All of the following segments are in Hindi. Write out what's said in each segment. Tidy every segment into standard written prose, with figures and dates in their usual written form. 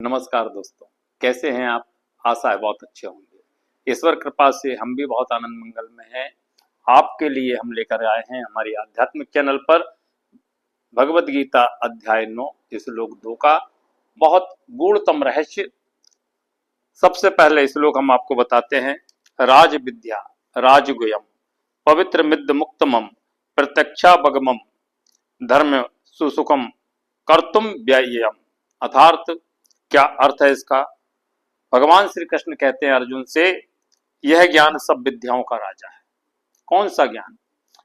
नमस्कार दोस्तों, कैसे हैं आप? आशा है बहुत अच्छे होंगे। ईश्वर कृपा से हम भी बहुत आनंद मंगल में हैं। आपके लिए हम लेकर आए हैं हमारी आध्यात्मिक चैनल पर भगवत गीता अध्याय 9 श्लोक 2 का बहुत गूढ़तम रहस्य। सबसे पहले श्लोक हम आपको बताते हैं। राज विद्या राजगुह्यम पवित्र मिद्द मुक्तमम प्रत्यक्षा बगमम धर्म सुसुखम कर्तुम व्ययम। अर्थात क्या अर्थ है इसका? भगवान श्री कृष्ण कहते हैं अर्जुन से, यह ज्ञान सब विद्याओं का राजा है। कौन सा ज्ञान?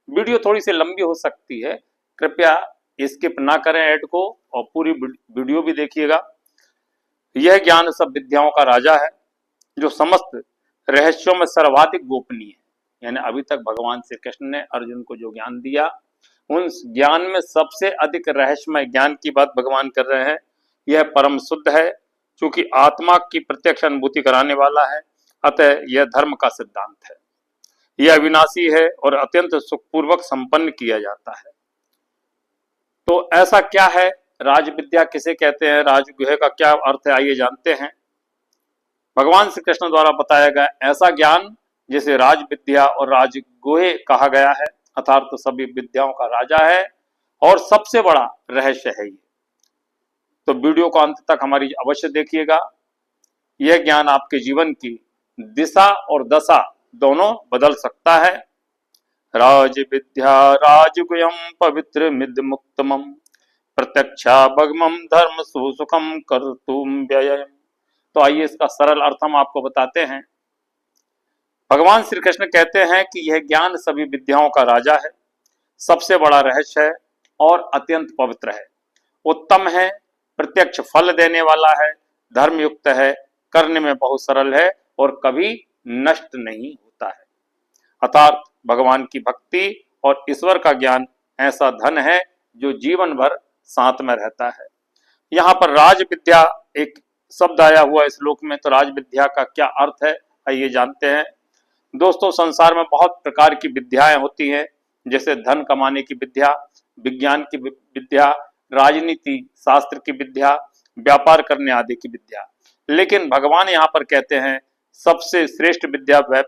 वीडियो थोड़ी सी लंबी हो सकती है, कृपया स्किप ना करें ऐड को और पूरी वीडियो भी देखिएगा। यह ज्ञान सब विद्याओं का राजा है जो समस्त रहस्यों में सर्वाधिक गोपनीय है। यानी अभी तक भगवान श्री कृष्ण ने अर्जुन को जो ज्ञान दिया, उन ज्ञान में सबसे अधिक रहस्यमय ज्ञान की बात भगवान कर रहे हैं। यह परम शुद्ध है, क्योंकि आत्मा की प्रत्यक्ष अनुभूति कराने वाला है। अतः यह धर्म का सिद्धांत है। यह अविनाशी है और अत्यंत सुखपूर्वक संपन्न किया जाता है। तो ऐसा क्या है? राज विद्या किसे कहते हैं? राजगुह्य का क्या अर्थ है, आइए जानते हैं। भगवान श्री कृष्ण द्वारा बताया गया ऐसा ज्ञान जिसे राज विद्या और राजगुह्य कहा गया है, अर्थात तो सभी विद्याओं का राजा है और सबसे बड़ा रहस्य है ये। तो वीडियो को अंत तक हमारी अवश्य देखिएगा। यह ज्ञान आपके जीवन की दिशा और दशा दोनों बदल सकता है। राज विद्या राजगुह्यम पवित्र मिद मुक्तमम प्रत्यक्षा भगमम धर्म सुसुखम कर्तुम व्ययम। तो आइए इसका सरल अर्थ हम आपको बताते हैं। भगवान श्री कृष्ण कहते हैं कि यह ज्ञान सभी विद्याओं का राजा है, सबसे बड़ा रहस्य है और अत्यंत पवित्र है, उत्तम है, प्रत्यक्ष फल देने वाला है, धर्मयुक्त है, करने में बहुत सरल है और कभी नष्ट नहीं होता है। अर्थात भगवान की भक्ति और ईश्वर का ज्ञान ऐसा धन है जो जीवन भर साथ में रहता है। यहाँ पर राज विद्या एक शब्द आया हुआ श्लोक में, तो राज विद्या का क्या अर्थ है आइए जानते हैं। दोस्तों, संसार में बहुत प्रकार की विद्याएं होती हैं, जैसे धन कमाने की विद्या, विज्ञान की विद्या, राजनीति शास्त्र की विद्या, व्यापार करने आदि की विद्या। लेकिन भगवान यहाँ पर कहते हैं सबसे श्रेष्ठ विद्या वह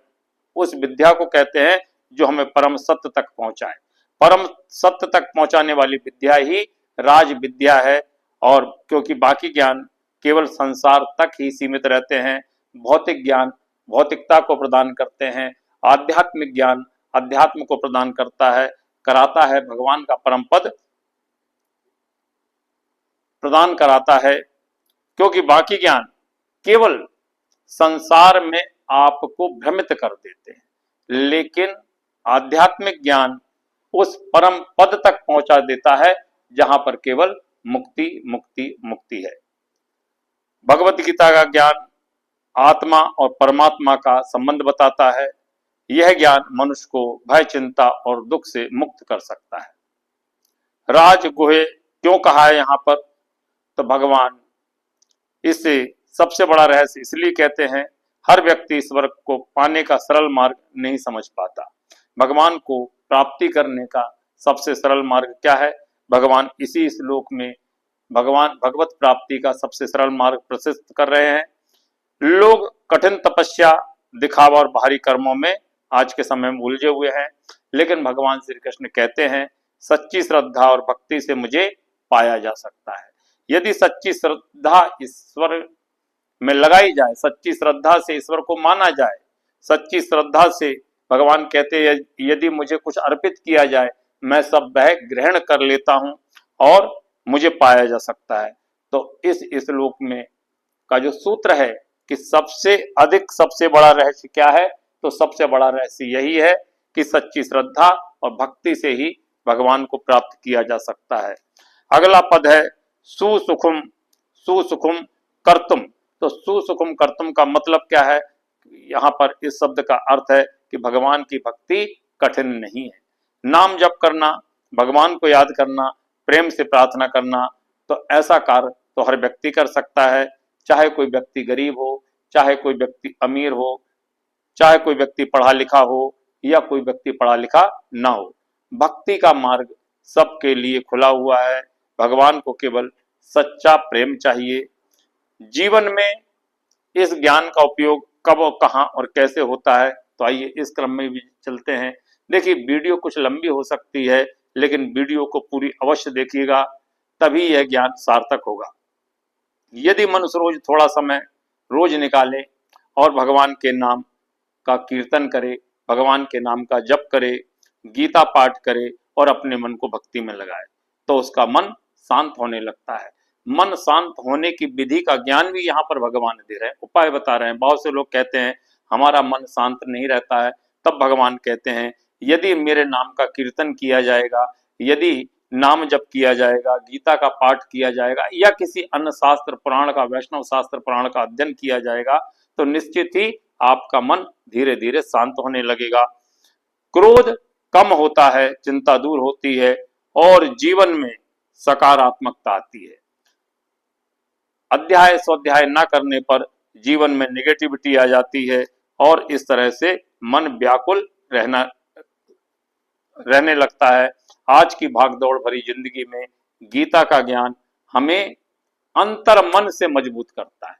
उस विद्या को कहते हैं जो हमें परम सत्य तक पहुंचाए। परम सत्य तक पहुंचाने वाली विद्या ही राज विद्या है। और क्योंकि बाकी ज्ञान केवल संसार तक ही सीमित रहते हैं, भौतिक ज्ञान भौतिकता को प्रदान करते हैं, आध्यात्मिक ज्ञान अध्यात्म को प्रदान कराता है, भगवान का परम पद प्रदान कराता है। क्योंकि बाकी ज्ञान केवल संसार में आपको भ्रमित कर देते हैं, लेकिन आध्यात्मिक ज्ञान उस परम पद तक पहुंचा देता है जहां पर केवल मुक्ति मुक्ति मुक्ति है। भगवत गीता का ज्ञान आत्मा और परमात्मा का संबंध बताता है। यह ज्ञान मनुष्य को भय, चिंता और दुख से मुक्त कर सकता है। राजगुह्य क्यों कहा है यहाँ पर? तो भगवान इसे सबसे बड़ा रहस्य इसलिए कहते हैं, हर व्यक्ति ईश्वर को पाने का सरल मार्ग नहीं समझ पाता। भगवान को प्राप्ति करने का सबसे सरल मार्ग क्या है? भगवान इसी श्लोक में भगवान भगवत प्राप्ति का सबसे सरल मार्ग प्रशस्त कर रहे हैं। लोग कठिन तपस्या, दिखावा और बाहरी कर्मों में आज के समय में उलझे हुए हैं, लेकिन भगवान श्री कृष्ण कहते हैं सच्ची श्रद्धा और भक्ति से मुझे पाया जा सकता है। यदि सच्ची श्रद्धा ईश्वर में लगाई जाए, सच्ची श्रद्धा से ईश्वर को माना जाए, सच्ची श्रद्धा से भगवान कहते हैं यदि मुझे कुछ अर्पित किया जाए, मैं सब वह ग्रहण कर लेता हूं और मुझे पाया जा सकता है। तो इस श्लोक में का जो सूत्र है कि सबसे अधिक सबसे बड़ा रहस्य क्या है, तो सबसे बड़ा रहस्य यही है कि सच्ची श्रद्धा और भक्ति से ही भगवान को प्राप्त किया जा सकता है। अगला पद है सुसुखम सुसुखम कर्तुम। तो सुसुखम कर्तुम का मतलब क्या है? यहाँ पर इस शब्द का अर्थ है कि भगवान की भक्ति कठिन नहीं है। नाम जप करना, भगवान को याद करना, प्रेम से प्रार्थना करना, तो ऐसा कार्य तो हर व्यक्ति कर सकता है, चाहे कोई व्यक्ति गरीब हो, चाहे कोई व्यक्ति अमीर हो, चाहे कोई व्यक्ति पढ़ा लिखा हो या कोई व्यक्ति पढ़ा लिखा ना हो। भक्ति का मार्ग सबके लिए खुला हुआ है। भगवान को केवल सच्चा प्रेम चाहिए। जीवन में इस ज्ञान का उपयोग कब और कहां और कैसे होता है, तो आइए इस क्रम में भी चलते हैं। देखिए, वीडियो कुछ लंबी हो सकती है, लेकिन वीडियो को पूरी अवश्य देखिएगा, तभी यह ज्ञान सार्थक होगा। यदि मनुष्य रोज थोड़ा समय रोज निकाले और भगवान के नाम का कीर्तन करे, भगवान के नाम का जप करे, गीता पाठ करे और अपने मन को भक्ति में लगाए, तो उसका मन शांत होने लगता है। मन शांत होने की विधि का ज्ञान भी यहाँ पर भगवान दे रहे हैं, उपाय बता रहे हैं। बहुत से लोग कहते हैं हमारा मन शांत नहीं रहता है, तब भगवान कहते हैं यदि मेरे नाम का कीर्तन किया जाएगा, यदि नाम जप किया जाएगा, गीता का पाठ किया जाएगा या किसी अन्य शास्त्र पुराण का, वैष्णव शास्त्र पुराण का अध्ययन किया जाएगा, तो निश्चित ही आपका मन धीरे धीरे शांत होने लगेगा। क्रोध कम होता है, चिंता दूर होती है और जीवन में सकारात्मकता आती है। अध्याय स्वाध्याय न करने पर जीवन में नेगेटिविटी आ जाती है और इस तरह से मन व्याकुल रहने लगता है। आज की भागदौड़ भरी जिंदगी में गीता का ज्ञान हमें अंतर मन से मजबूत करता है,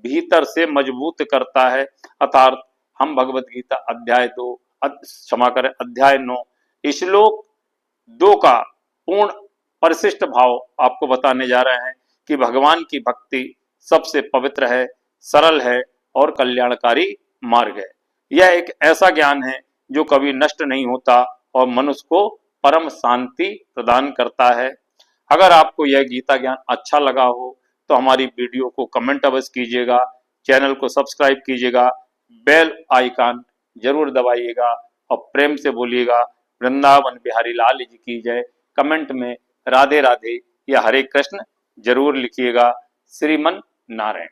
भीतर से मजबूत करता है। अर्थात हम भगवत गीता अध्याय 9 श्लोक 2 का पूर्ण परिशिष्ट भाव आपको बताने जा रहे हैं कि भगवान की भक्ति सबसे पवित्र है, सरल है और कल्याणकारी मार्ग है। यह एक ऐसा ज्ञान है जो कभी नष्ट नहीं होता और मनुष्य को परम शांति प्रदान करता है। अगर आपको यह गीता ज्ञान अच्छा लगा हो तो हमारी वीडियो को कमेंट अवश्य कीजिएगा, चैनल को सब्सक्राइब कीजिएगा, बेल आइकन जरूर दबाइएगा और प्रेम से बोलिएगा वृंदावन बिहारी लाल जी की जय। कमेंट में राधे राधे या हरे कृष्ण जरूर लिखिएगा। श्रीमन नारायण।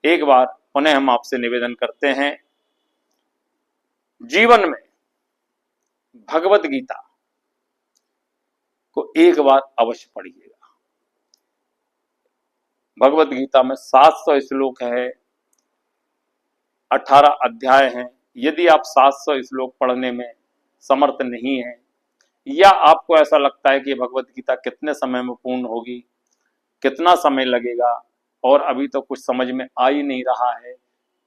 एक बार पुनः हम आपसे निवेदन करते हैं, जीवन में भगवत गीता को एक बार अवश्य पढ़िएगा। भगवत गीता में 700 श्लोक है, 18 अध्याय हैं। यदि आप 700 श्लोक पढ़ने में समर्थ नहीं है या आपको ऐसा लगता है कि भगवत गीता कितने समय में पूर्ण होगी, कितना समय लगेगा और अभी तो कुछ समझ में आ ही नहीं रहा है,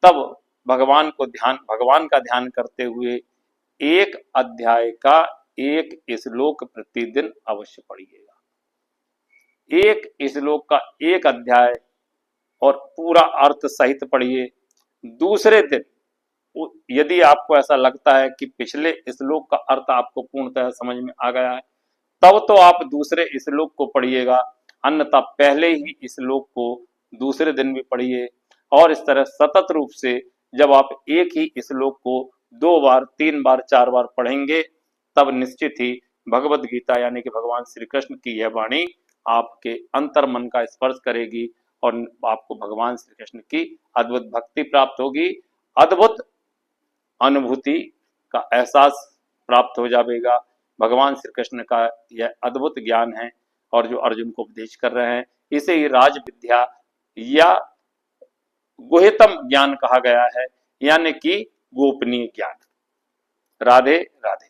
तब भगवान का ध्यान करते हुए एक अध्याय का एक श्लोक प्रतिदिन अवश्य पढ़िएगा। एक श्लोक का एक अध्याय और पूरा अर्थ सहित पढ़िए। दूसरे दिन यदि आपको ऐसा लगता है कि पिछले श्लोक का अर्थ आपको पूर्णतः समझ में आ गया है, तब तो आप दूसरे श्लोक को पढ़िएगा, अन्यथा पहले ही श्लोक को दूसरे दिन भी पढ़िए। और इस तरह सतत रूप से जब आप एक ही श्लोक को 2 बार, 3 बार, 4 बार पढ़ेंगे, तब निश्चित ही भगवत गीता यानी कि भगवान श्री कृष्ण की यह वाणी आपके अंतर मन का स्पर्श करेगी और आपको भगवान श्री कृष्ण की अद्भुत भक्ति प्राप्त होगी, अद्भुत अनुभूति का एहसास प्राप्त हो जाएगा। भगवान श्री कृष्ण का यह अद्भुत ज्ञान है और जो अर्जुन को उपदेश कर रहे हैं, इसे ही राज विद्या या गुह्यतम ज्ञान कहा गया है, यानी कि गोपनीय ज्ञान। राधे राधे।